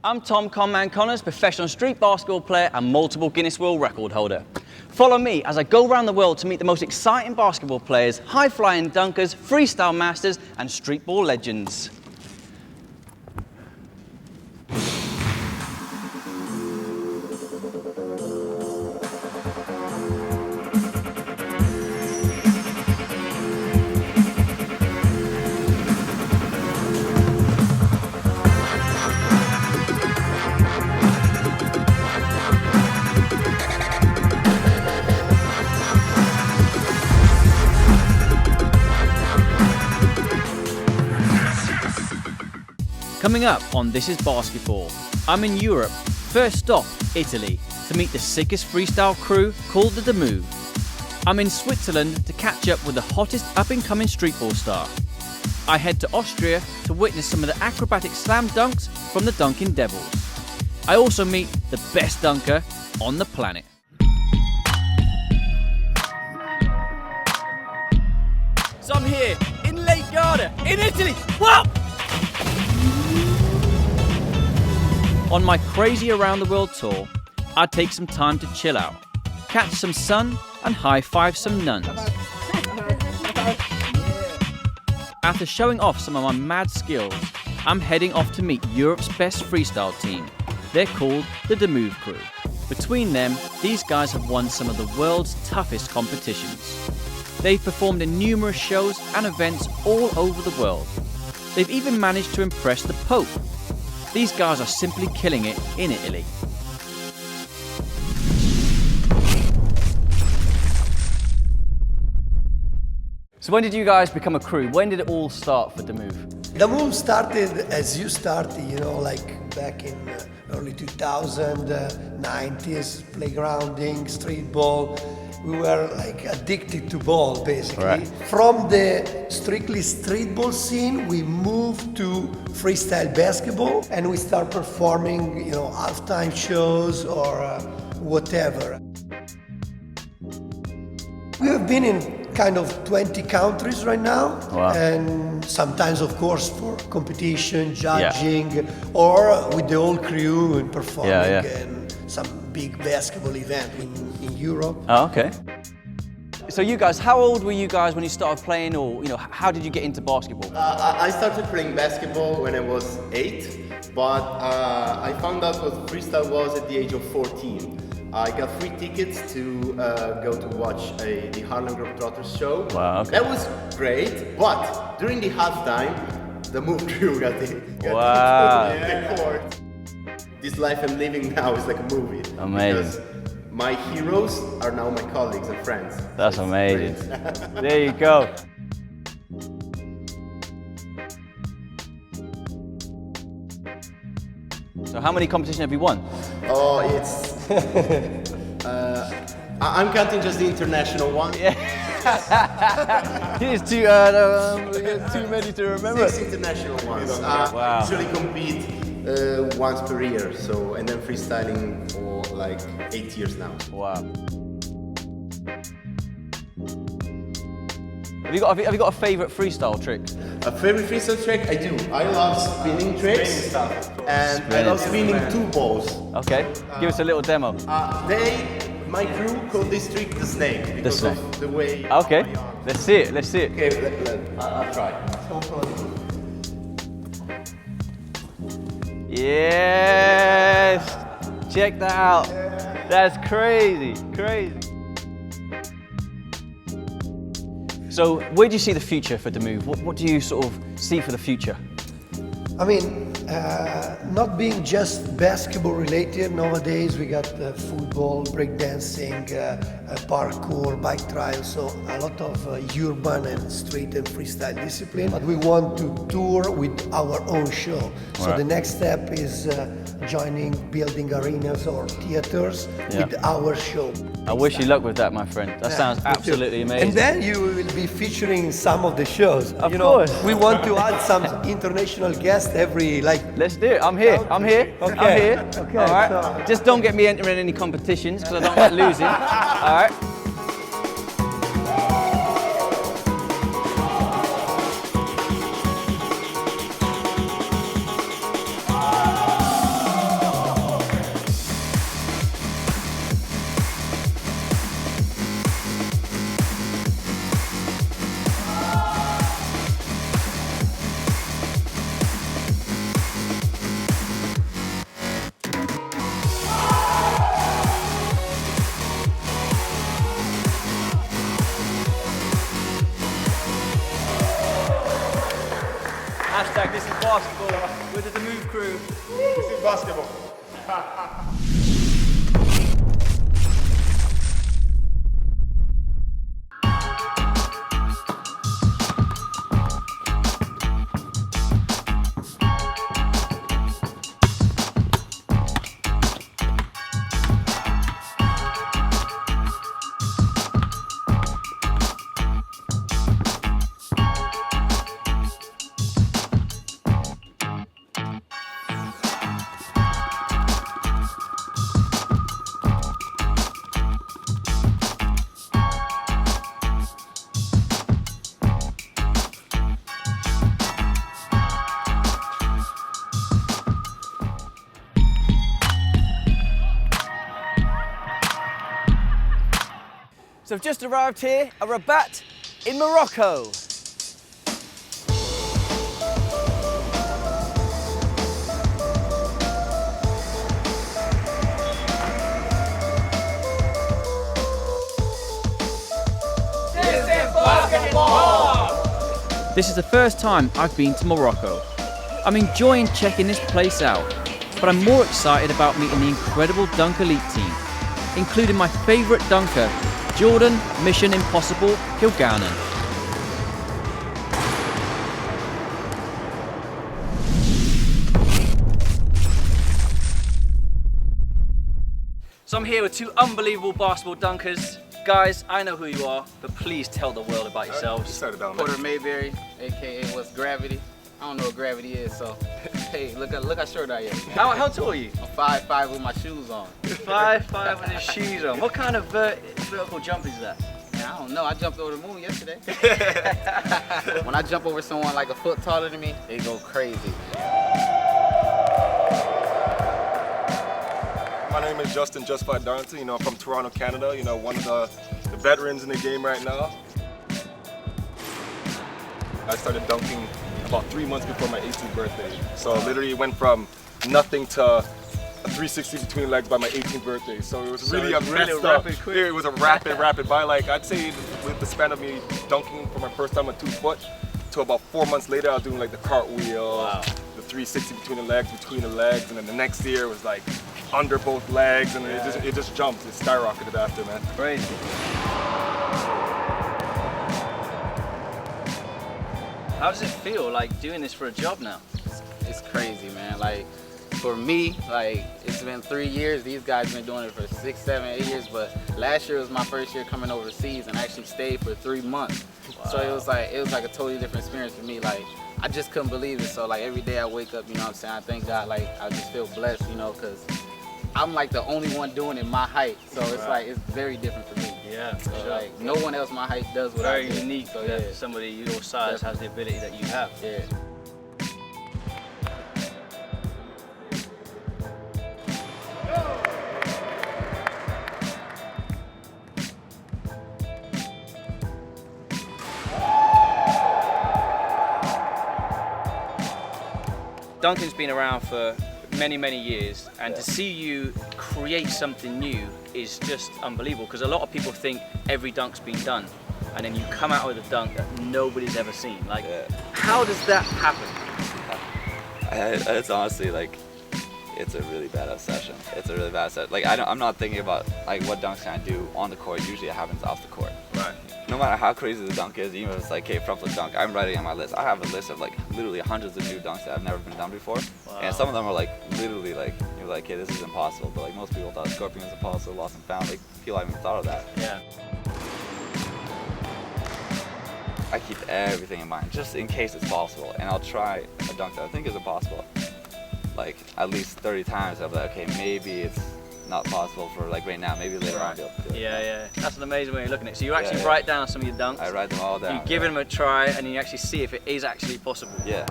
I'm Tom Conman Connors, professional street basketball player and multiple Guinness World Record holder. Follow me as I go around the world to meet the most exciting basketball players, high-flying dunkers, freestyle masters and streetball legends. Coming up on This Is Basketball, I'm in Europe, first stop Italy, to meet the sickest freestyle crew called the Move. I'm in Switzerland to catch up with the hottest up-and-coming streetball star. I head to Austria to witness some of the acrobatic slam dunks from the Dunking Devils. I also meet the best dunker on the planet. So I'm here in Lake Garda, in Italy. Whoa! On my crazy around the world tour, I take some time to chill out, catch some sun and high-five some nuns. After showing off some of my mad skills, I'm heading off to meet Europe's best freestyle team. They're called the Move Crew. Between them, these guys have won some of the world's toughest competitions. They've performed in numerous shows and events all over the world. They've even managed to impress the Pope. These guys are simply killing it in Italy. So when did you guys become a crew? When did it all start for The Move? The Move started as you started, like back in early 2000, 90s, playgrounding, street ball. We were like addicted to ball, basically. Right. From the strictly street ball scene, we moved to freestyle basketball, and we start performing, halftime shows or whatever. We have been in kind of 20 countries right now. Wow. And sometimes, of course, for competition, judging, or with the whole crew and performing and some big basketball event in Europe. Oh, okay. So you guys, how old were you guys when you started playing, or how did you get into basketball? I started playing basketball when I was 8, but I found out what freestyle was at the age of 14. I got free tickets to go to watch the Harlem Globetrotters show. Wow, okay. That was great, but during the halftime, the Move crew got the court. This life I'm living now is like a movie. Amazing. Because my heroes are now my colleagues and friends. That's amazing. There you go. So how many competitions have you won? Oh, it's... I'm counting just the international one. It's too many to remember. 6 international ones. Wow. Usually compete once per year, and then freestyling for like 8 years now. Wow. Have you got a favourite freestyle trick? A favorite freestyle trick? I do. I love spinning tricks, and I love spinning 2 balls. Okay, give us a little demo. My crew call this trick the snake because of the way. Okay, let's see it. Okay, I'll try. Yes! Check that out. That's crazy. So, where do you see the future for The Move? What do you sort of see for the future? I mean, not being just basketball related, nowadays we got football, breakdancing, parkour, bike trials, so a lot of urban and street and freestyle discipline. But we want to tour with our own show. So the next step is building arenas or theaters with our show. I wish you luck with that, my friend. That sounds absolutely amazing. And then you will be featuring in some of the shows. Of course. We want to add some international guests every Let's do it. I'm here. Okay. Okay. All right. So just don't get me entering any competitions because I don't like losing. All right. basketball with the Move crew. This is basketball. So I've just arrived here at Rabat in Morocco. This is the first time I've been to Morocco. I'm enjoying checking this place out, but I'm more excited about meeting the incredible Dunkley Team, including my favourite dunker, Jordan Mission Impossible Kilgannon. So I'm here with two unbelievable basketball dunkers. Guys, I know who you are, but please tell the world about yourselves. Porter Mayberry, aka what's gravity. I don't know what gravity is, so hey, look how short I am. How tall are you? I'm 5'5" with my shoes on. 5'5" with his shoes on. What kind of vertical jump is that? Man, I don't know. I jumped over the moon yesterday. When I jump over someone like a foot taller than me, they go crazy. My name is Justin Justified Darlington. I'm from Toronto, Canada. One of the veterans in the game right now. I started dunking about 3 months before my 18th birthday. So literally went from nothing to a 360 between legs by my 18th birthday. So it was really rapid, quick. It was a rapid by. Like I'd say with the span of me dunking for my first time at 2 foot to about 4 months later, I was doing like the cartwheel, the 360 between the legs, and then the next year was like under both legs, and it just jumped. It skyrocketed after, man. Crazy. How does it feel like doing this for a job now? It's crazy, man. Like for me, like it's been 3 years. These guys been doing it for 6, 7, 8 years. But last year was my first year coming overseas, and I actually stayed for 3 months. Wow. So it was like a totally different experience for me. Like I just couldn't believe it. So like every day I wake up, you know what I'm saying? I thank God. Like I just feel blessed, because I'm like the only one doing it my height. So it's like it's very different for me. Yeah, so like no one else my height does what I do. Very unique that somebody your size has the ability that you have. Yeah. Dunking's been around for many years, and to see you create something new is just unbelievable, because a lot of people think every dunk's been done, and then you come out with a dunk that nobody's ever seen. Like, how does that happen? It's honestly like, it's a really bad obsession. It's a really bad obsession. Like I'm not thinking about like what dunks can I do on the court. Usually it happens off the court. Right. No matter how crazy the dunk is, even if it's like, hey, front flip dunk, I'm writing on my list. I have a list of like literally hundreds of new dunks that have never been done before. Wow. And some of them are like literally like, you're like, hey, this is impossible. But like most people thought scorpion was impossible, lost and found. Like people haven't even thought of that. Yeah. I keep everything in mind just in case it's possible, and I'll try a dunk that I think is impossible like at least 30 times. I'll be like, okay, maybe it's not possible for like right now, maybe later on I'll be able to do it. Yeah, that's an amazing way of looking at it. So you actually write down some of your dunks. I write them all down. You give them a try, and you actually see if it is actually possible. Yeah.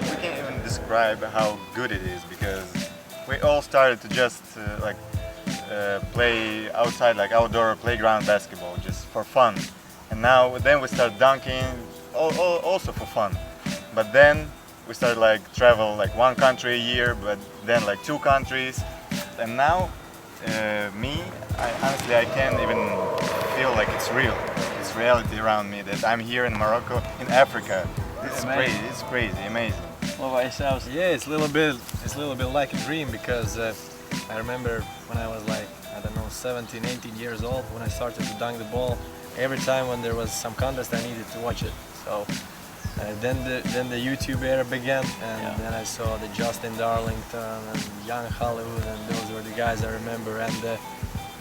We can't even describe how good it is, because we all started to just play outside, like outdoor playground basketball, just for fun. And then we start dunking, also for fun. But then we started like travel like one country a year, but then like 2 countries. And now, honestly, I can't even feel like it's real. It's reality around me that I'm here in Morocco, in Africa. It's crazy. It's crazy, amazing. What about yourselves? Yeah, it's a little bit like a dream because I remember when I was like, I don't know, 17, 18 years old, when I started to dunk the ball, every time when there was some contest I needed to watch it. So then the YouTube era began, and then I saw the Justin Darlington and Young Hollywood, and those were the guys I remember, and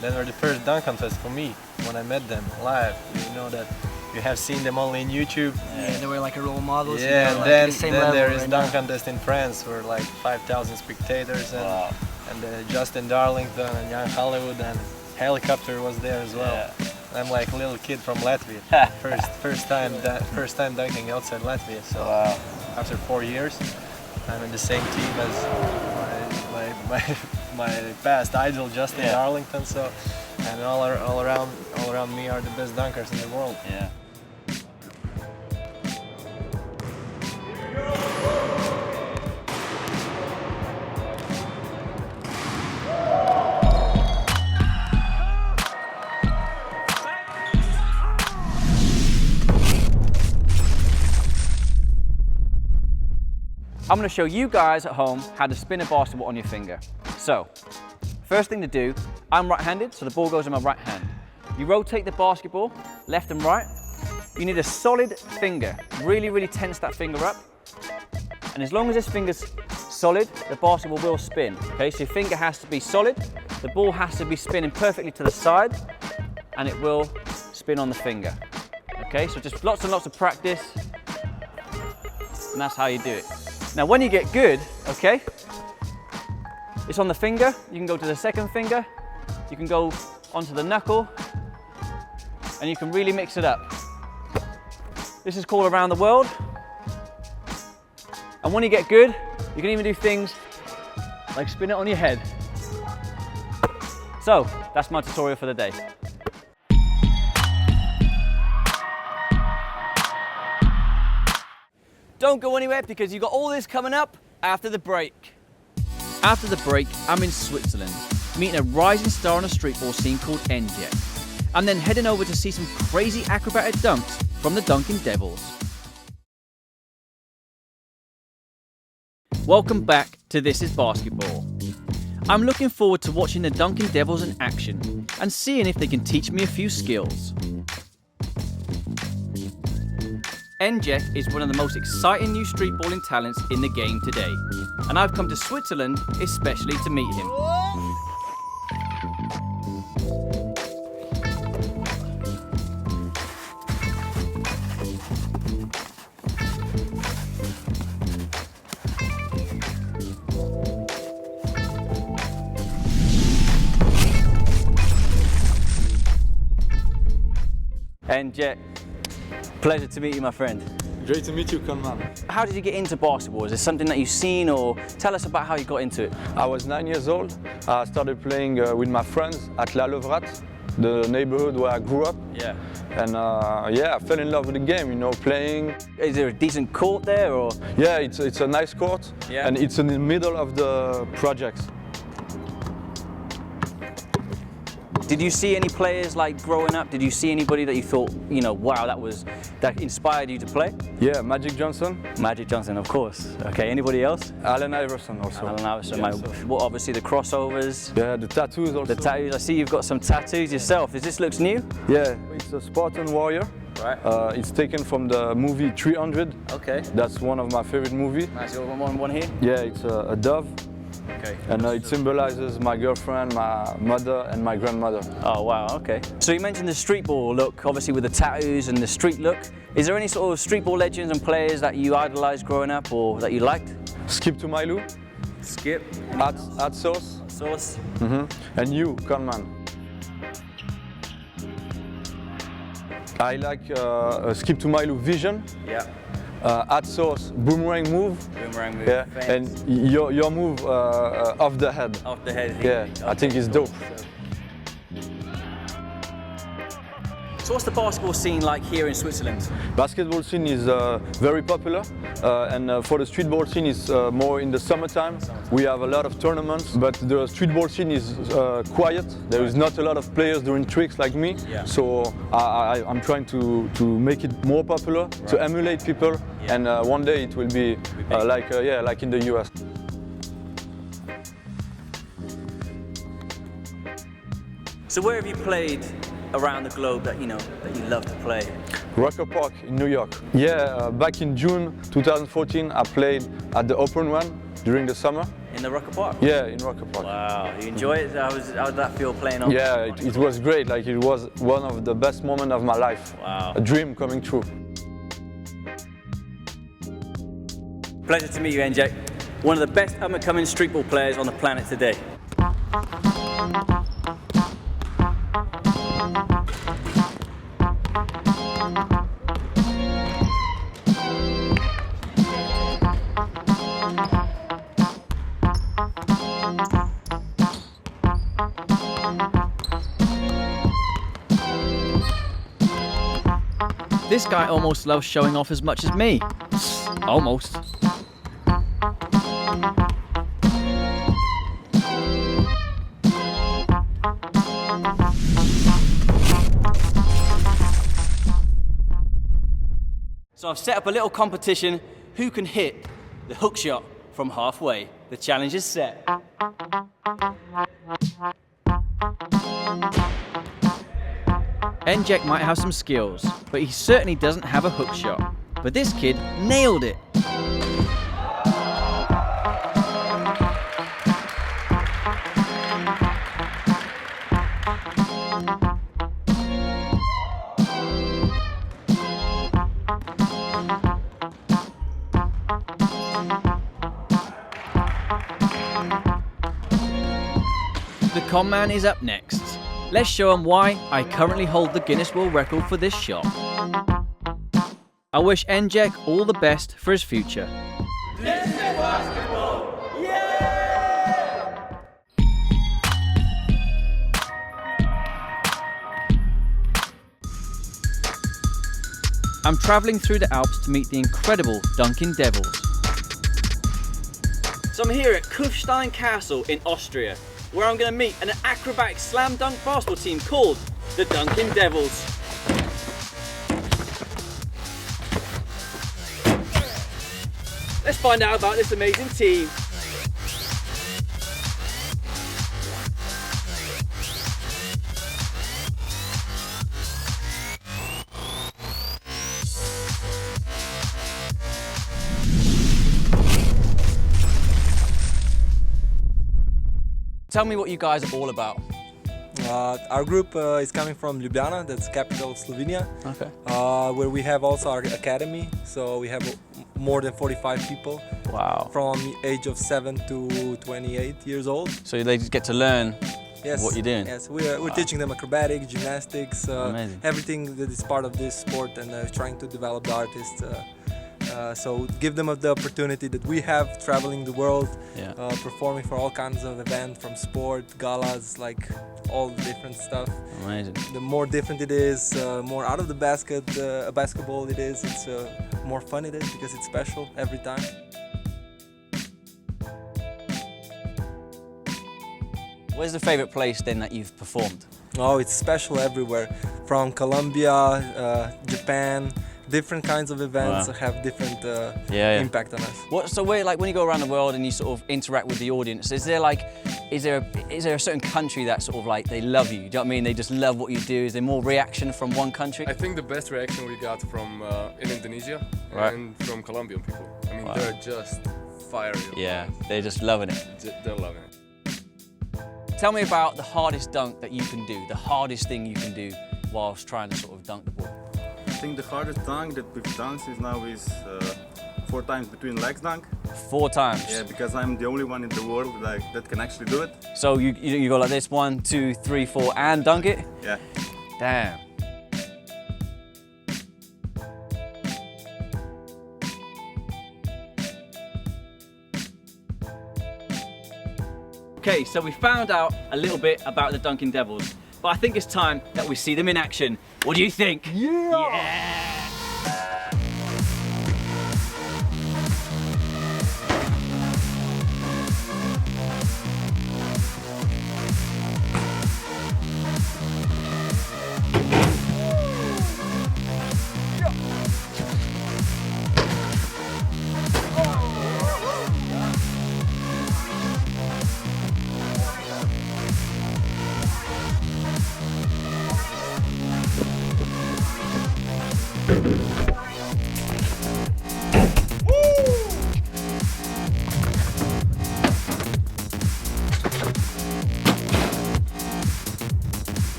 then were the first dunk contest for me when I met them live. You know that you have seen them only in YouTube. Yeah, they were like a role model. Yeah, so and then, the same then level there is right dunk now. contest in France where like 5,000 spectators, and Justin Darlington and Young Hollywood and Helicopter was there as well. I'm like a little kid from Latvia. first time dunking outside Latvia. So after 4 years, I'm in the same team as my past idol Justin Darlington. So, and all around me are the best dunkers in the world. Yeah. I'm going to show you guys at home how to spin a basketball on your finger. So, first thing to do, I'm right-handed, so the ball goes in my right hand. You rotate the basketball left and right. You need a solid finger. Really, really tense that finger up. And as long as this finger's solid, the basketball will spin. Okay, so your finger has to be solid. The ball has to be spinning perfectly to the side, and it will spin on the finger. Okay, so just lots and lots of practice, and that's how you do it. Now when you get good, okay, it's on the finger, you can go to the second finger, you can go onto the knuckle, and you can really mix it up. This is called around the world. And when you get good, you can even do things like spin it on your head. So, that's my tutorial for the day. Don't go anywhere because you've got all this coming up after the break. After the break, I'm in Switzerland, meeting a rising star on a streetball scene called Njet. I'm then heading over to see some crazy acrobatic dunks from the Dunking Devils. Welcome back to This is Basketball. I'm looking forward to watching the Dunking Devils in action and seeing if they can teach me a few skills. Njet is one of the most exciting new streetballing talents in the game today, and I've come to Switzerland especially to meet him. Njet, pleasure to meet you, my friend. Great to meet you, Conman. How did you get into basketball? Is it something that you've seen, or tell us about how you got into it? I was 9 years old. I started playing with my friends at La Levrate, the neighborhood where I grew up. Yeah. And yeah, I fell in love with the game, you know, playing. Is there a decent court there, or? Yeah, it's a nice court, Yeah. and it's in the middle of the projects. Did you see any players like growing up? Did you see anybody that you thought, you know, wow, that inspired you to play? Yeah, Magic Johnson. Magic Johnson, of course. Okay, anybody else? Allen Iverson also. Allen Iverson, Yeah, well, obviously the crossovers. Yeah, the tattoos also. The tattoos, I see you've got some tattoos yourself. This looks new? Yeah, it's a Spartan Warrior. Right. It's taken from the movie 300. Okay. That's one of my favorite movies. Nice, you got one here? Yeah, it's a dove. Okay. And it symbolizes my girlfriend, my mother, and my grandmother. Oh, wow, okay. So you mentioned the streetball look, obviously with the tattoos and the street look. Is there any sort of streetball legends and players that you idolized growing up or that you liked? Skip to Milo. Skip. At Sauce. Sauce. And you, Conman. I like Skip to Milo Vision. Yeah. At Sauce, Boomerang Move. Boomerang move. Yeah. Thanks. And your move off the head. Off the head. Yeah, I think it's dope. So So what's the basketball scene like here in Switzerland? Basketball scene is very popular, and for the streetball scene is more in the summertime. We have a lot of tournaments, but the streetball scene is quiet. There is not a lot of players doing tricks like me, so I'm trying to make it more popular, to emulate people, and one day it will be like in the US. So where have you played around the globe that you love to play? Rocker Park in New York. Yeah, back in June 2014 I played at the Open One during the summer. In the Rocker Park? Yeah, in Rocker Park. Wow, you enjoy it? How did that feel playing on? Yeah, it was great. Like, it was one of the best moments of my life. Wow. A dream coming true. Pleasure to meet you, Njet. One of the best up-and-coming streetball players on the planet today. This guy almost loves showing off as much as me. Almost. So I've set up a little competition. Who can hit the hook shot from halfway? The challenge is set. Njet might have some skills, but he certainly doesn't have a hook shot. But this kid nailed it. The Conman is up next. Let's show him why I currently hold the Guinness World Record for this shot. I wish Njet all the best for his future. This is basketball! Yeah! I'm travelling through the Alps to meet the incredible Dunkley Devils. So I'm here at Kufstein Castle in Austria, where I'm going to meet an acrobatic slam dunk basketball team called the Dunkley Devils. Let's find out about this amazing team. Tell me what you guys are all about. Our group is coming from Ljubljana, that's the capital of Slovenia, Okay. where we have also our academy, so we have more than 45 people. Wow. From the age of 7 to 28 years old. So they just get to learn what you're doing? Yes, we're teaching them acrobatics, gymnastics, everything that is part of this sport, and trying to develop the artists. So give them the opportunity that we have, traveling the world, performing for all kinds of events, from sport, galas, like all the different stuff. Amazing. The more different it is, more out of the basketball it is, it's more fun it is, because it's special every time. Where's the favourite place then that you've performed? Oh, it's special everywhere. From Colombia, Japan, different kinds of events have different impact on us. So where, like, when you go around the world and you sort of interact with the audience, is there a certain country that sort of like they love you? Do you know what I mean? They just love what you do. Is there more reaction from one country? I think the best reaction we got from in Indonesia and from Colombian people. I mean, they're just fiery. Yeah, they're just loving it. They're loving it. Tell me about the hardest dunk that you can do, the hardest thing you can do whilst trying to sort of dunk the ball. I think the hardest dunk that we've done since now is 4 times between legs dunk. 4 times? Yeah, because I'm the only one in the world that can actually do it. So you go like this, 1, 2, 3, 4, and dunk it? Yeah. Damn. Okay, so we found out a little bit about the Dunkley Devils. but I think it's time that we see them in action. What do you think? Yeah!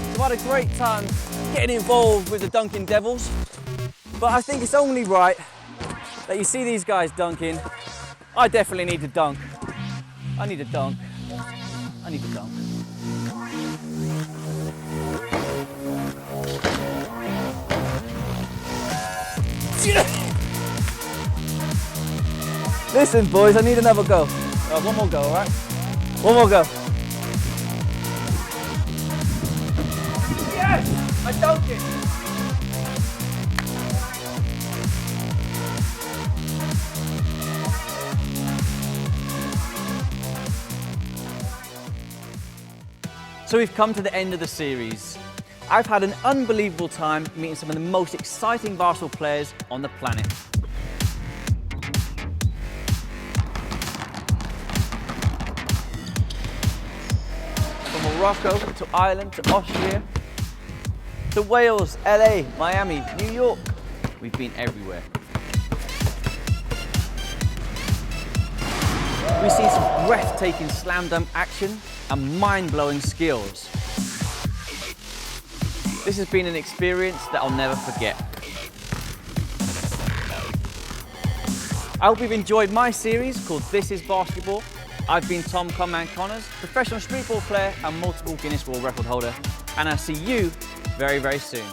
I've had a great time getting involved with the dunking devils, but I think it's only right that you see these guys dunking. I definitely need to dunk. I need to dunk. I need to dunk. Listen, boys, I need another go. One more go, all right? One more go. Yes! I dunked it! So we've come to the end of the series. I've had an unbelievable time meeting some of the most exciting basketball players on the planet. From Morocco to Ireland to Austria to Wales, LA, Miami, New York. We've been everywhere. We've seen some breathtaking slam dunk action and mind-blowing skills. This has been an experience that I'll never forget. I hope you've enjoyed my series called This is Basketball. I've been Tom Conman Connors, professional streetball player and multiple Guinness World Record holder, and I'll see you very, very soon.